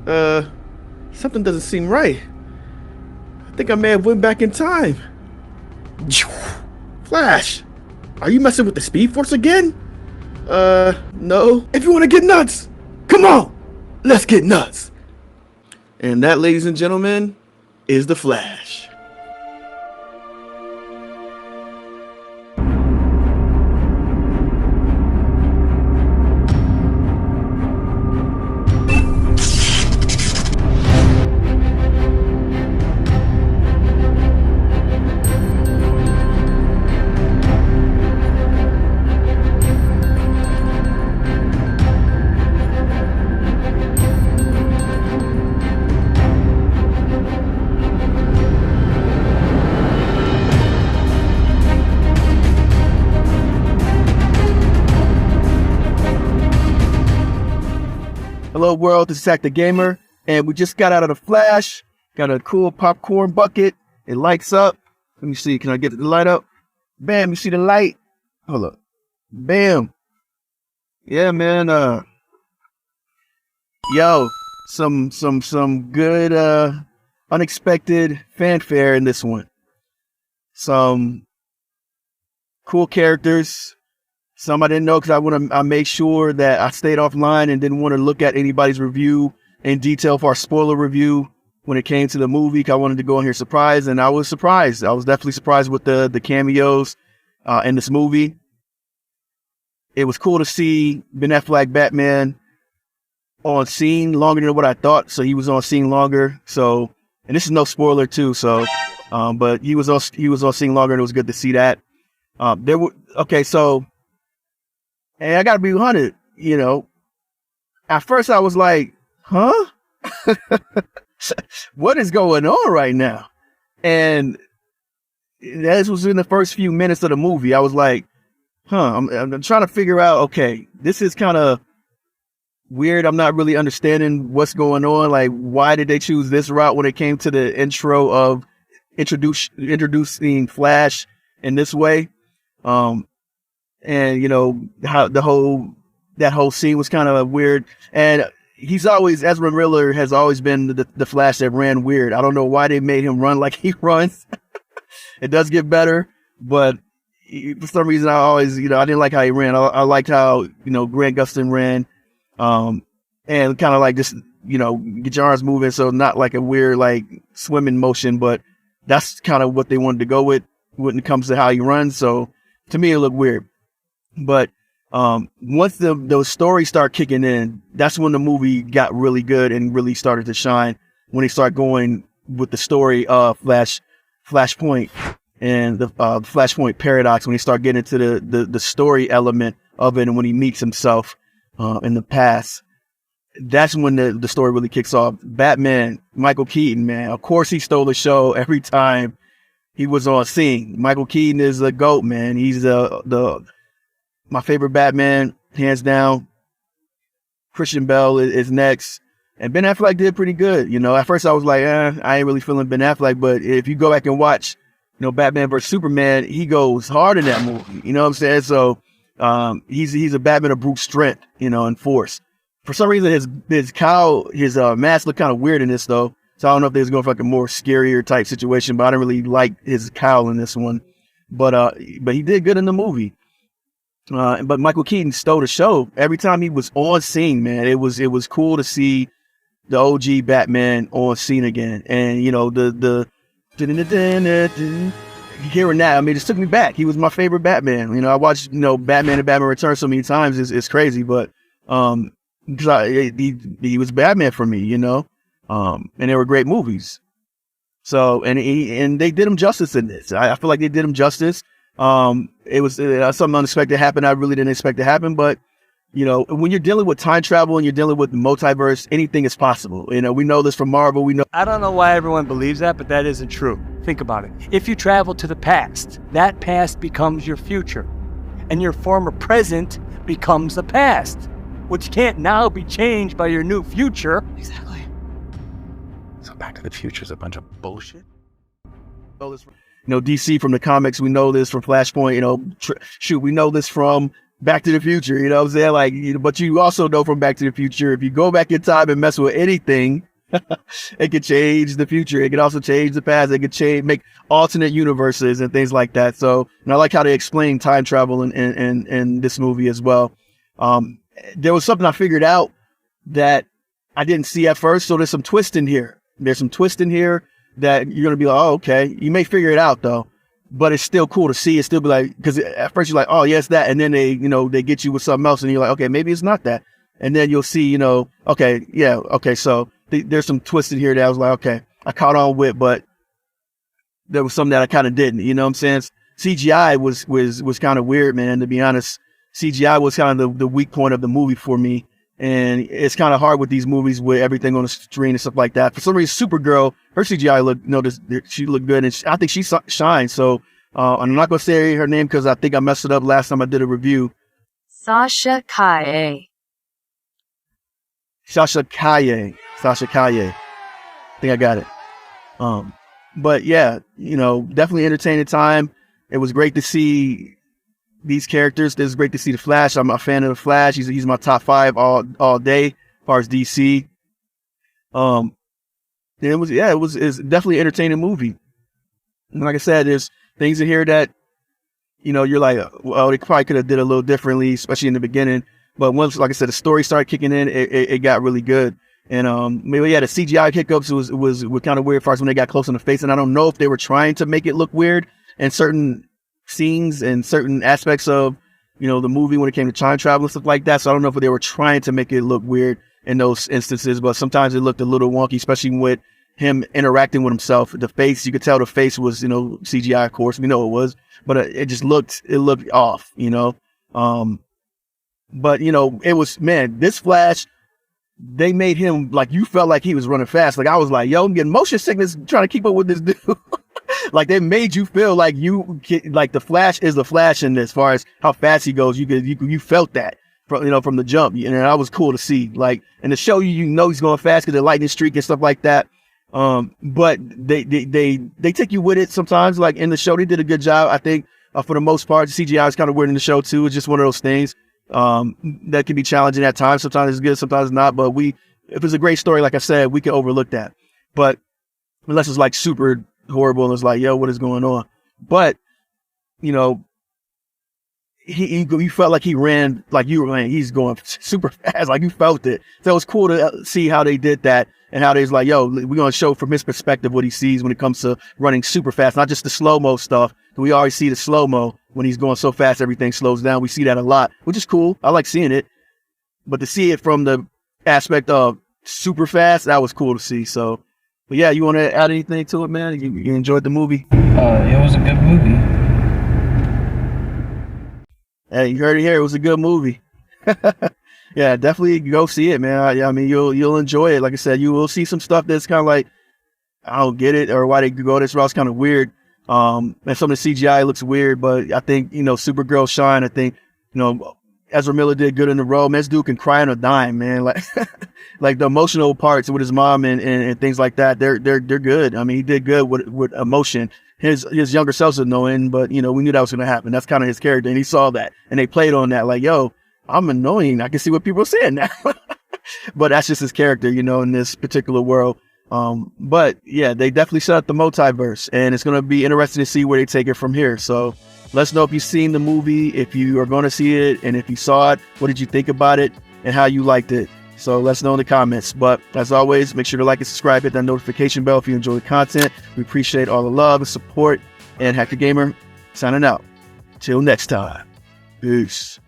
Uh, Something doesn't seem right. I think I may have went back in time. Flash, are you messing with the Speed Force again? No. If you want to get nuts, come on, let's get nuts. And that, ladies and gentlemen, is the Flash. Hello world, this is Zach the Gamer, and we just got out of the Flash. Got a cool popcorn bucket. It lights up. Let me see, can I get the light up? Bam, you see the light? Hold up. Bam. Yeah, man, yo, some good unexpected fanfare in this one. Some cool characters. Some I didn't know because I made sure that I stayed offline and didn't want to look at anybody's review in detail for our spoiler review when it came to the movie. I wanted to go in here surprised, and I was surprised. I was definitely surprised with the cameos in this movie. It was cool to see Ben Affleck Batman on scene longer than what I thought. So he was on scene longer. So, and this is no spoiler too. So, but he was on scene longer, and it was good to see that. And I gotta be 100, At first I was like, huh? What is going on right now? And this was in the first few minutes of the movie. I was like, I'm trying to figure out, okay, this is kind of weird. I'm not really understanding what's going on. Like, why did they choose this route when it came to the intro of introducing Flash in this way? And how that whole scene was kind of weird. And Ezra Miller has always been the Flash that ran weird. I don't know why they made him run like he runs. It does get better, but for some reason I didn't like how he ran. I liked how, Grant Gustin ran, and kind of like just, get your arms moving. So not like a weird, like swimming motion, but that's kind of what they wanted to go with when it comes to how he runs. So to me, it looked weird. But once those stories start kicking in, that's when the movie got really good and really started to shine. When they start going with the story of Flashpoint and the Flashpoint paradox, when they start getting into the story element of it, and when he meets himself in the past, that's when the story really kicks off. Batman, Michael Keaton, man, of course he stole the show every time he was on scene. Michael Keaton is the GOAT, man. He's my favorite Batman, hands down. Christian Bale is next. And Ben Affleck did pretty good. At first I was like, I ain't really feeling Ben Affleck. But if you go back and watch, Batman vs. Superman, he goes hard in that movie. You know what I'm saying? So he's a Batman of brute strength, and force. For some reason, his mask looked kind of weird in this, though. So I don't know if they was going for like a more scarier type situation. But I didn't really like his cowl in this one. But he did good in the movie. But Michael Keaton stole the show every time he was on scene, man. It was cool to see the OG Batman on scene again, and the hearing that, I mean, it just took me back. He was my favorite Batman. I watched Batman and Batman Returns so many times, it's crazy, but because he was Batman for me, and they were great movies. So and they did him justice in this. I feel like they did him justice. It was something unexpected happened. I really didn't expect to happen, but when you're dealing with time travel and you're dealing with the multiverse, anything is possible. We know this from Marvel. We know. I don't know why everyone believes that, but that isn't true. Think about it. If you travel to the past, that past becomes your future, and your former present becomes the past, which can't now be changed by your new future. Exactly. So Back to the Future is a bunch of bullshit. DC from the comics, we know this from Flashpoint. We know this from Back to the Future, you know what I'm saying? Like, but you also know from Back to the Future, if you go back in time and mess with anything, it could change the future. It could also change the past. It could make alternate universes and things like that. So, and I like how they explain time travel in this movie as well. There was something I figured out that I didn't see at first. So there's some twist in here. There's some twist in here that you're going to be like, oh, okay. You may figure it out though, but it's still cool to see. It's still be like, because at first you're like, oh, yes, that. And then they get you with something else and you're like, okay, maybe it's not that. And then you'll see, okay, yeah, okay. So there's some twist in here that I was like, okay, I caught on with, but there was something that I kind of didn't, you know what I'm saying? CGI was kind of weird, man, to be honest. CGI was kind of the weak point of the movie for me. And it's kind of hard with these movies with everything on the screen and stuff like that. For some reason, Supergirl, her CGI she looked good, and I think she shined. So I'm not going to say her name because I think I messed it up last time I did a review. Sasha Calle. Sasha Calle. I think I got it. But yeah, definitely entertaining time. It was great to see these characters. It was great to see the Flash. I'm a fan of the Flash. He's my top 5 all day as far as DC. It's definitely an entertaining movie. And like I said, there's things in here that, you're like, well, they probably could have did a little differently, especially in the beginning. But once, like I said, the story started kicking in, it got really good. And maybe the CGI hiccups was kind of weird as far as when they got close on the face. And I don't know if they were trying to make it look weird in certain scenes and certain aspects of, the movie when it came to time travel and stuff like that. So I don't know if they were trying to make it look weird in those instances, but sometimes it looked a little wonky, especially with him interacting with himself. The face, you could tell the face was, CGI, of course, we know it was, but it just looked off, but it was, man, this Flash, they made him like, you felt like he was running fast. Like I was like, yo, I'm getting motion sickness trying to keep up with this dude. Like they made you feel like like the Flash is the Flash in this, as far as how fast he goes. You felt that from the jump, and that was cool to see. Like, and to show you, he's going fast because the lightning streak and stuff like that. But they take you with it sometimes. Like in the show, they did a good job. I think for the most part, the CGI is kind of weird in the show too. It's just one of those things that can be challenging at times. Sometimes it's good, sometimes it's not. But if it's a great story, like I said, we can overlook that. But unless it's like super horrible and it's like, yo, what is going on? But you felt like he ran like you were, he's going super fast, like you felt it. So it was cool to see how they did that and how they was like, yo, we're going to show from his perspective what he sees when it comes to running super fast, not just the slow-mo stuff. We always see the slow-mo when he's going so fast, everything slows down. We see that a lot, which is cool. I like seeing it, but to see it from the aspect of super fast, that was cool to see. So, but yeah, you want to add anything to it, man? You enjoyed the movie? It was a good movie. Hey, you heard it here. It was a good movie. Yeah, definitely go see it, man. I mean, you'll enjoy it. Like I said, you will see some stuff that's kind of like, I don't get it, or why they go this route. It's kind of weird. And some of the CGI looks weird, but I think, Supergirl shine. I think, Ezra Miller did good in the role. Man, this dude can cry on a dime, man. Like, like the emotional parts with his mom and things like that, they're good. I mean, he did good with emotion. His younger self's annoying, but we knew that was going to happen. That's kind of his character, and he saw that, and they played on that. Like, yo, I'm annoying. I can see what people are saying now. But that's just his character, in this particular world. But yeah, they definitely set up the multiverse, and it's going to be interesting to see where they take it from here. So let us know if you've seen the movie, if you are going to see it, and if you saw it, what did you think about it and how you liked it? So let us know in the comments. But as always, make sure to like and subscribe, hit that notification bell if you enjoy the content. We appreciate all the love and support. And Hack the Gamer signing out. Till next time. Peace.